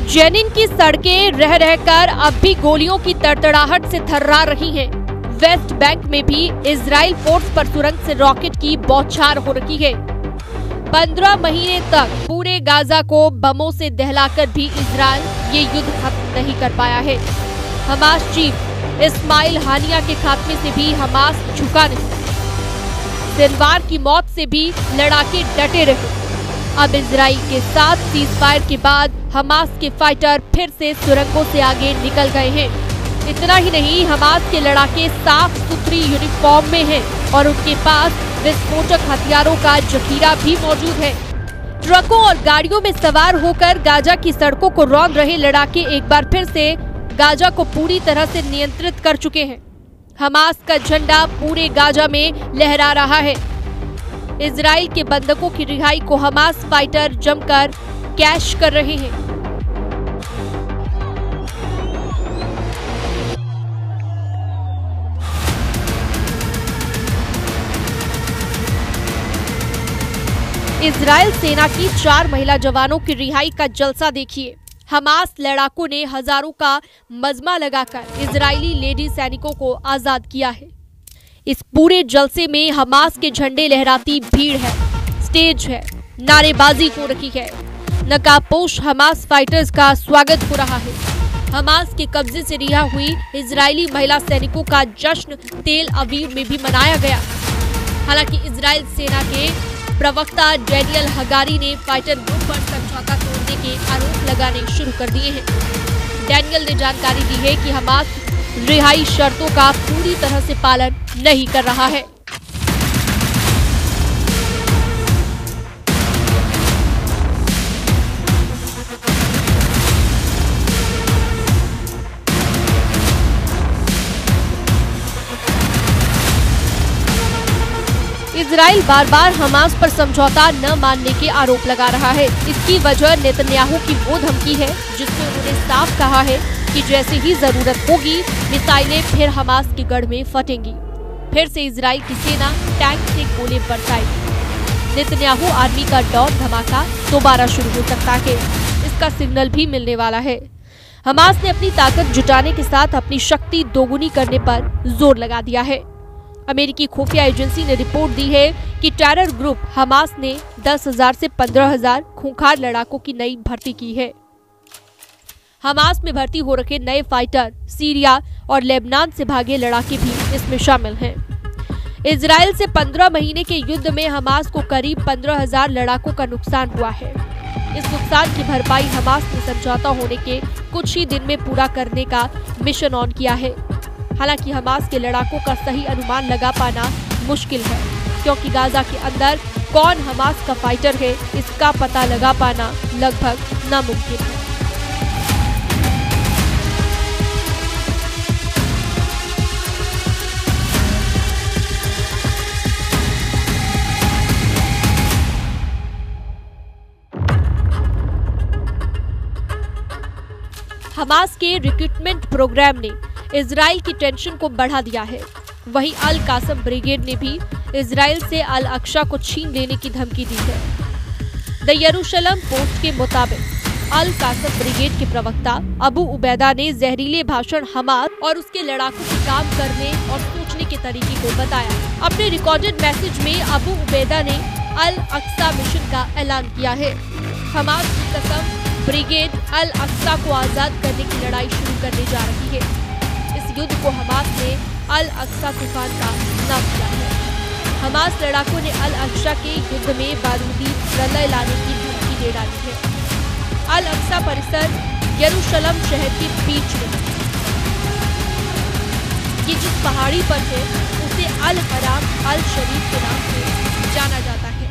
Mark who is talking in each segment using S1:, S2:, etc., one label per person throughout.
S1: Zenin की सड़कें रह रहकर अब भी गोलियों की तड़तड़ाहट से थर्रा रही हैं। वेस्ट बैंक में भी इजराइल फोर्स पर सुरंग से रॉकेट की बौछार हो रही है। 15 महीने तक पूरे गाजा को बमों से दहलाकर भी इजराइल ये युद्ध खत्म नहीं कर पाया है। हमास चीफ इस्माइल हानिया के खात्मे से भी हमास झुका नहीं। सिनवार की मौत से भी लड़ाके डटे रहे। अब इजराइल के साथ सीजफायर के बाद हमास के फाइटर फिर से सुरंगों से आगे निकल गए हैं। इतना ही नहीं, हमास के लड़ाके साफ सुथरी यूनिफॉर्म में हैं और उनके पास विस्फोटक हथियारों का जखीरा भी मौजूद है। ट्रकों और गाड़ियों में सवार होकर गाजा की सड़कों को रौंद रहे लड़ाके एक बार फिर से गाजा को पूरी तरह से नियंत्रित कर चुके हैं। हमास का झंडा पूरे गाजा में लहरा रहा है। इजराइल के बंधकों की रिहाई को हमास फाइटर जमकर कैश कर रहे हैं। इजराइल सेना की 4 महिला जवानों की रिहाई का जलसा देखिए। हमास लड़ाकों ने हजारों का मजमा लगाकर इजरायली लेडी सैनिकों को आजाद किया है। इस पूरे जलसे में हमास के झंडे लहराती भीड़ है, स्टेज है, नारेबाजी हो रही है। नकाबपोश हमास फाइटर्स का स्वागत हो रहा है। हमास के कब्जे से रिहा हुई इजरायली महिला सैनिकों का जश्न तेल अवीव में भी मनाया गया। हालांकि इजराइल सेना के प्रवक्ता डैनियल हगारी ने फाइटर ग्रुप पर समझौता तोड़ने के आरोप लगाने शुरू कर दिए हैं। डैनियल ने जानकारी दी है कि हमास रिहाई शर्तों का पूरी तरह से पालन नहीं कर रहा है। इजराइल बार बार हमास पर समझौता न मानने के आरोप लगा रहा है। इसकी वजह नेतन्याहू की वो धमकी है जिसमें उन्होंने साफ कहा है कि जैसे ही जरूरत होगी मिसाइलें फिर हमास के गढ़ में फटेंगी। फिर से इजराइल की सेना टैंक से गोले बरसाएगी। नेतन्याहू आर्मी का डॉन धमाका दोबारा शुरू हो सकता है। इसका सिग्नल भी मिलने वाला है। हमास ने अपनी ताकत जुटाने के साथ अपनी शक्ति दोगुनी करने पर जोर लगा दिया है। अमेरिकी खुफिया एजेंसी ने रिपोर्ट दी है कि टेरर ग्रुप हमास ने 10,000 से 15,000 खूंखार लड़ाकों की नई भर्ती की है। हमास में भर्ती हो रखे नए फाइटर सीरिया और लेबनान से भागे लड़ाके भी इसमें शामिल हैं। इजराइल से 15 महीने के युद्ध में हमास को करीब 15,000 लड़ाकों का नुकसान हुआ है। इस नुकसान की भरपाई हमास ने समझौता होने के कुछ ही दिन में पूरा करने का मिशन ऑन किया है। हालांकि हमास के लड़ाकों का सही अनुमान लगा पाना मुश्किल है, क्योंकि गाजा के अंदर कौन हमास का फाइटर है इसका पता लगा पाना लगभग नामुमकिन है। हमास के रिक्रूटमेंट प्रोग्राम ने इजराइल की टेंशन को बढ़ा दिया है। वहीं अल कासम ब्रिगेड ने भी इजराइल से अल अक्सा को छीन लेने की धमकी दी है। द यरूशलम पोस्ट के मुताबिक अल कासम ब्रिगेड के प्रवक्ता अबू उबैदा ने जहरीले भाषण हमास और उसके लड़ाकों के काम करने और सोचने के तरीके को बताया। अपने रिकॉर्डेड मैसेज में अबू उबैदा ने अल अक्सा मिशन का ऐलान किया है। हमास की कसम, ब्रिगेड अल अक्सा को आजाद करने की लड़ाई शुरू करने जा रही है। इस युद्ध को हमास ने अल अक्सा तूफान का नाम दिया है। हमास लड़ाकों ने अल अक्सा के युद्ध में बारूदी प्रलय लाने की धमकी दे डाली है। अल अक्सा परिसर यरूशलम शहर के बीच में है। ये जिस पहाड़ी पर है उसे अल हराम अल शरीफ के नाम से जाना जाता है।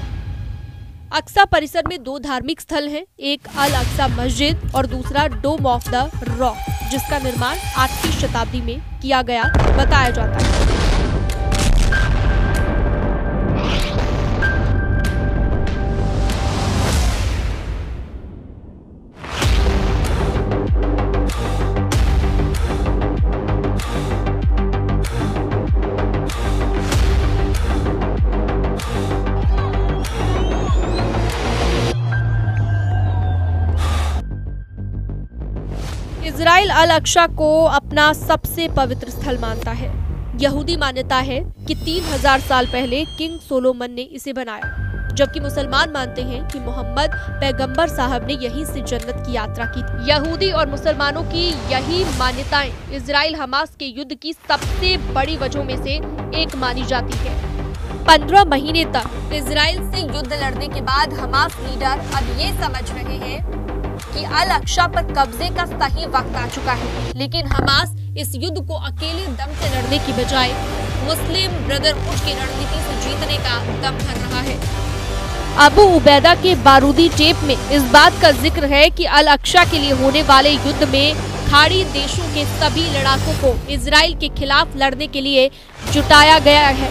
S1: अक्सा परिसर में 2 धार्मिक स्थल हैं, एक अल अक्सा मस्जिद और दूसरा डोम ऑफ द रॉक, जिसका निर्माण 8वीं शताब्दी में किया गया बताया जाता है। अल अक्सा को अपना सबसे पवित्र स्थल मानता है। यहूदी मान्यता है कि 3000 साल पहले किंग सोलोमन ने इसे बनाया, जबकि मुसलमान मानते हैं कि मोहम्मद पैगंबर साहब ने यहीं से जन्नत की यात्रा की थी। यहूदी और मुसलमानों की यही मान्यताएं इजराइल हमास के युद्ध की सबसे बड़ी वजहों में से एक मानी जाती है। 15 महीने तक इजराइल से युद्ध लड़ने के बाद हमास लीडर अब ये समझ रहे हैं कि अल अक्सा पर कब्जे का सही वक्त आ चुका है, लेकिन हमास इस युद्ध को अकेले दम से लड़ने की बजाय मुस्लिम ब्रदरहुड की रणनीति से जीतने का दम भर रहा है। अबू उबैदा के बारूदी टेप में इस बात का जिक्र है कि अल अक्सा के लिए होने वाले युद्ध में खाड़ी देशों के सभी लड़ाकों को इजराइल के खिलाफ लड़ने के लिए जुटाया गया है।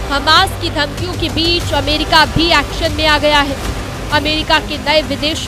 S1: हमास की धमकियों के बीच अमेरिका भी एक्शन में आ गया है। अमेरिका के नए विदेश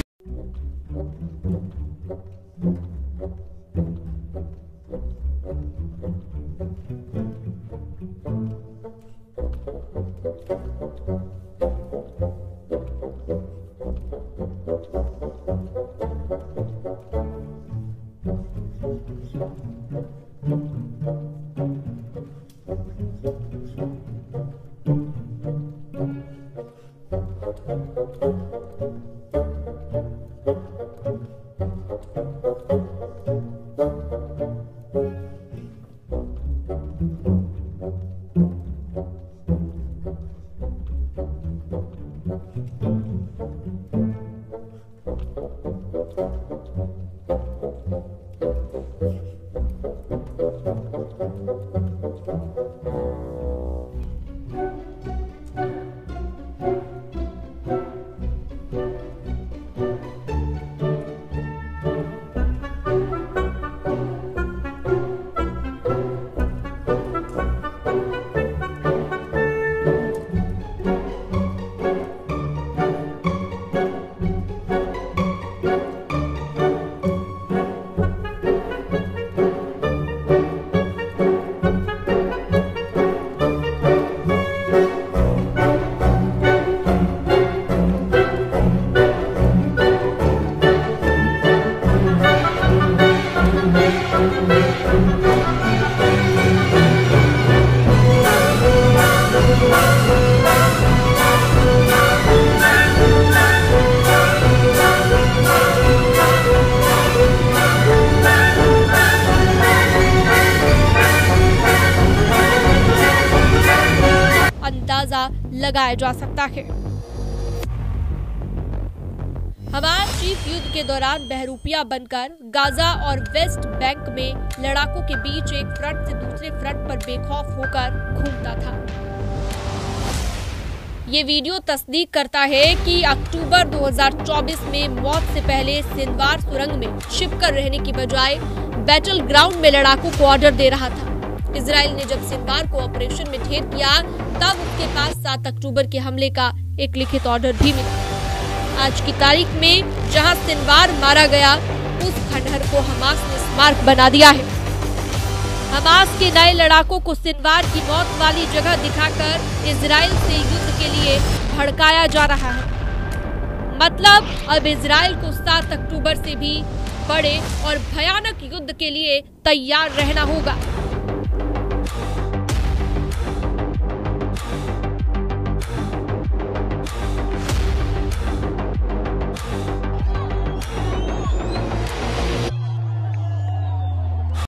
S1: लगाया जा सकता है। हमास चीफ युद्ध के दौरान बहरूपिया बनकर गाजा और वेस्ट बैंक में लड़ाकों के बीच एक फ्रंट से दूसरे फ्रंट पर बेखौफ होकर घूमता था। ये वीडियो तस्दीक करता है कि अक्टूबर 2024 में मौत से पहले सिनवार सुरंग में छिपकर रहने की बजाय बैटल ग्राउंड में लड़ाकों को ऑर्डर दे रहा था। इजराइल ने जब सिनवार को ऑपरेशन में ढेर किया, तब उसके पास 7 अक्टूबर के हमले का एक लिखित ऑर्डर भी मिला। आज की तारीख में जहां सिनवार मारा गया, उस खंडहर को हमास ने स्मारक बना दिया है। हमास के नए लड़ाकों को सिनवार की मौत वाली जगह दिखाकर इजराइल से युद्ध के लिए भड़काया जा रहा है। मतलब अब इजराइल को 7 अक्टूबर से भी बड़े और भयानक युद्ध के लिए तैयार रहना होगा।